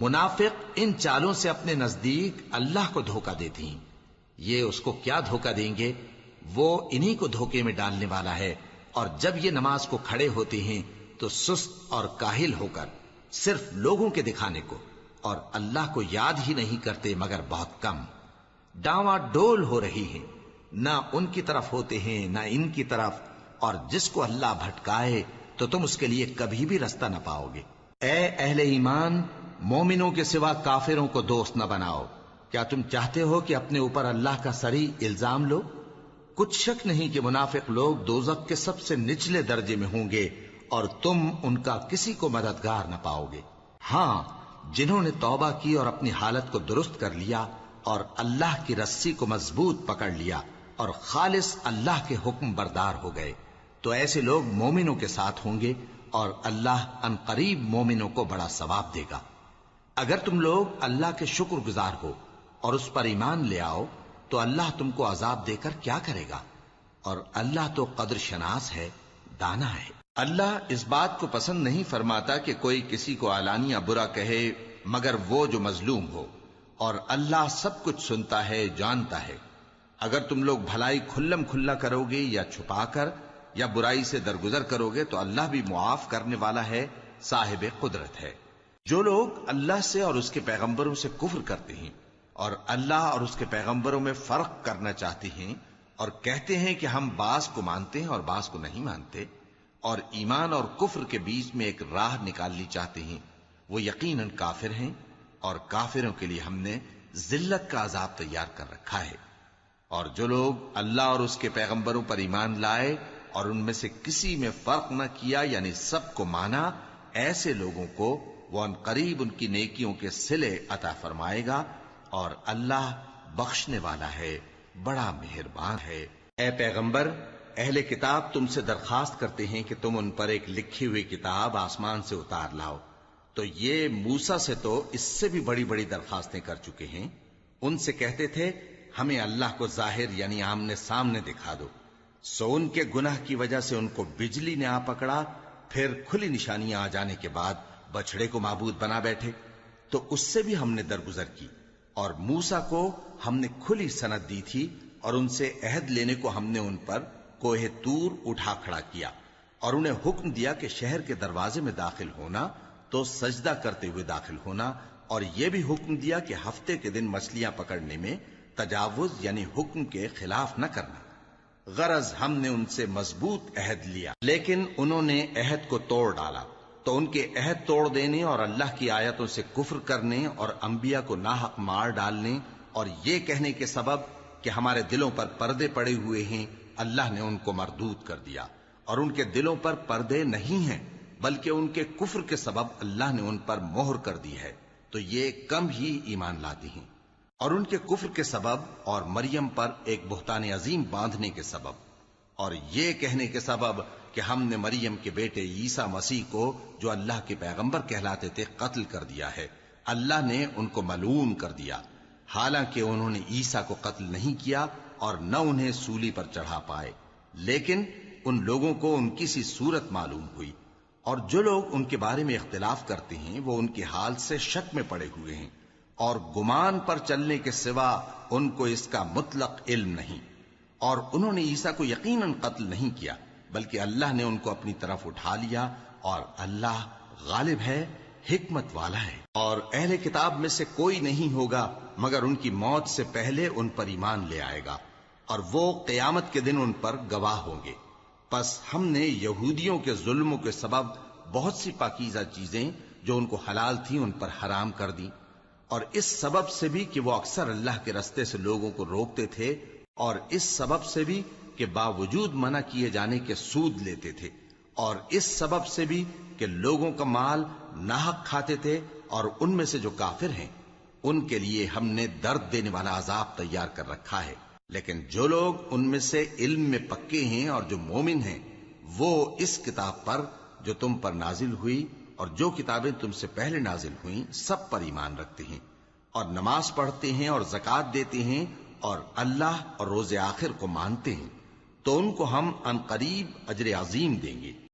منافق ان چالوں سے اپنے نزدیک اللہ کو دھوکہ دیتے ہیں. یہ اس کو کیا دھوکہ دیں گے؟ وہ انہی کو دھوکے میں ڈالنے والا ہے. اور جب یہ نماز کو کھڑے ہوتے ہیں تو سست اور کاہل ہو کر صرف لوگوں کے دکھانے کو اور اللہ کو یاد ہی نہیں کرتے مگر بہت کم. ڈاواں ڈول ہو رہی ہیں، نہ ان کی طرف ہوتے ہیں نہ ان کی طرف، اور جس کو اللہ بھٹکائے تو تم اس کے لیے کبھی بھی رستہ نہ پاؤ گے. اے اہل ایمان، مومنوں کے سوا کافروں کو دوست نہ بناؤ. کیا تم چاہتے ہو کہ اپنے اوپر اللہ کا صریح الزام لو؟ کچھ شک نہیں کہ منافق لوگ دوزخ کے سب سے نچلے درجے میں ہوں گے اور تم ان کا کسی کو مددگار نہ پاؤ گے. ہاں، جنہوں نے توبہ کی اور اپنی حالت کو درست کر لیا اور اللہ کی رسی کو مضبوط پکڑ لیا اور خالص اللہ کے حکم بردار ہو گئے، تو ایسے لوگ مومنوں کے ساتھ ہوں گے اور اللہ ان قریب مومنوں کو بڑا ثواب دے گا. اگر تم لوگ اللہ کے شکر گزار ہو اور اس پر ایمان لے آؤ تو اللہ تم کو عذاب دے کر کیا کرے گا؟ اور اللہ تو قدر شناس ہے، دانا ہے. اللہ اس بات کو پسند نہیں فرماتا کہ کوئی کسی کو علانیہ برا کہے مگر وہ جو مظلوم ہو، اور اللہ سب کچھ سنتا ہے، جانتا ہے. اگر تم لوگ بھلائی کھلم کھلا کرو گے یا چھپا کر یا برائی سے درگزر کرو گے تو اللہ بھی معاف کرنے والا ہے، صاحب قدرت ہے. جو لوگ اللہ سے اور اس کے پیغمبروں سے کفر کرتے ہیں اور اللہ اور اس کے پیغمبروں میں فرق کرنا چاہتے ہیں اور کہتے ہیں کہ ہم بعض کو مانتے ہیں اور بعض کو نہیں مانتے، اور ایمان اور کفر کے بیچ میں ایک راہ نکالنی چاہتے ہیں، وہ یقیناً کافر ہیں، اور کافروں کے لیے ہم نے ذلت کا عذاب تیار کر رکھا ہے. اور جو لوگ اللہ اور اس کے پیغمبروں پر ایمان لائے اور ان میں سے کسی میں فرق نہ کیا یعنی سب کو مانا، ایسے لوگوں کو وہ ان قریب ان کی نیکیوں کے صلے عطا فرمائے گا، اور اللہ بخشنے والا ہے، بڑا مہربان ہے. اے پیغمبر، اہل کتاب تم سے درخواست کرتے ہیں کہ تم ان پر ایک لکھی ہوئی کتاب آسمان سے اتار لاؤ. تو یہ موسیٰ سے تو اس سے بھی بڑی بڑی درخواستیں کر چکے ہیں. ان سے کہتے تھے ہمیں اللہ کو ظاہر یعنی آمنے سامنے دکھا دو. سو ان کے گناہ کی وجہ سے ان کو بجلی نے آ پکڑا، پھر کھلی نشانیاں آ جانے کے بعد بچڑے کو معبود بنا بیٹھے. تو اس سے بھی ہم نے درگزر کی، اور موسیٰ کو ہم نے کھلی سند دی تھی، اور ان سے عہد لینے کو ہم نے ان پر کوہ طور اٹھا کھڑا کیا، اور انہیں حکم دیا کہ شہر کے دروازے میں داخل ہونا تو سجدہ کرتے ہوئے داخل ہونا، اور یہ بھی حکم دیا کہ ہفتے کے دن مچھلیاں پکڑنے میں تجاوز یعنی حکم کے خلاف نہ کرنا. غرض ہم نے ان سے مضبوط عہد لیا، لیکن انہوں نے عہد کو توڑ ڈالا. تو ان کے عہد توڑ دینے اور اللہ کی آیتوں سے کفر کرنے اور انبیاء کو ناحق مار ڈالنے اور یہ کہنے کے سبب کہ ہمارے دلوں پر پردے پڑے ہوئے ہیں، اللہ نے ان کو مردود کر دیا. اور ان کے دلوں پر پردے نہیں ہیں بلکہ ان کے کفر کے سبب اللہ نے ان پر مہر کر دی ہے، تو یہ کم ہی ایمان لاتے ہیں. اور ان کے کفر کے سبب اور مریم پر ایک بہتان عظیم باندھنے کے سبب اور یہ کہنے کے سبب کہ ہم نے مریم کے بیٹے عیسیٰ مسیح کو جو اللہ کے پیغمبر کہلاتے تھے قتل کر دیا ہے، اللہ نے ان کو ملعون کر دیا، حالانکہ انہوں نے عیسیٰ کو قتل نہیں کیا اور نہ انہیں سولی پر چڑھا پائے، لیکن ان لوگوں کو ان کی سی صورت معلوم ہوئی. اور جو لوگ ان کے بارے میں اختلاف کرتے ہیں وہ ان کے حال سے شک میں پڑے ہوئے ہیں، اور گمان پر چلنے کے سوا ان کو اس کا مطلق علم نہیں. اور انہوں نے عیسیٰ کو یقیناً قتل نہیں کیا بلکہ اللہ نے ان کو اپنی طرف اٹھا لیا، اور اللہ غالب ہے، حکمت والا ہے. اور اہل کتاب میں سے کوئی نہیں ہوگا مگر ان کی موت سے پہلے ان پر ایمان لے آئے گا، اور وہ قیامت کے دن ان پر گواہ ہوں گے. پس ہم نے یہودیوں کے ظلموں کے سبب بہت سی پاکیزہ چیزیں جو ان کو حلال تھیں ان پر حرام کر دی، اور اس سبب سے بھی کہ وہ اکثر اللہ کے رستے سے لوگوں کو روکتے تھے، اور اس سبب سے بھی کہ باوجود منع کیے جانے کے سود لیتے تھے، اور اس سبب سے بھی کہ لوگوں کا مال ناحق کھاتے تھے. اور ان میں سے جو کافر ہیں ان کے لیے ہم نے درد دینے والا عذاب تیار کر رکھا ہے. لیکن جو لوگ ان میں سے علم میں پکے ہیں اور جو مومن ہیں وہ اس کتاب پر جو تم پر نازل ہوئی اور جو کتابیں تم سے پہلے نازل ہوئیں سب پر ایمان رکھتے ہیں، اور نماز پڑھتے ہیں اور زکوٰۃ دیتے ہیں اور اللہ اور روز آخر کو مانتے ہیں، تو ان کو ہم ان قریب اجر عظیم دیں گے.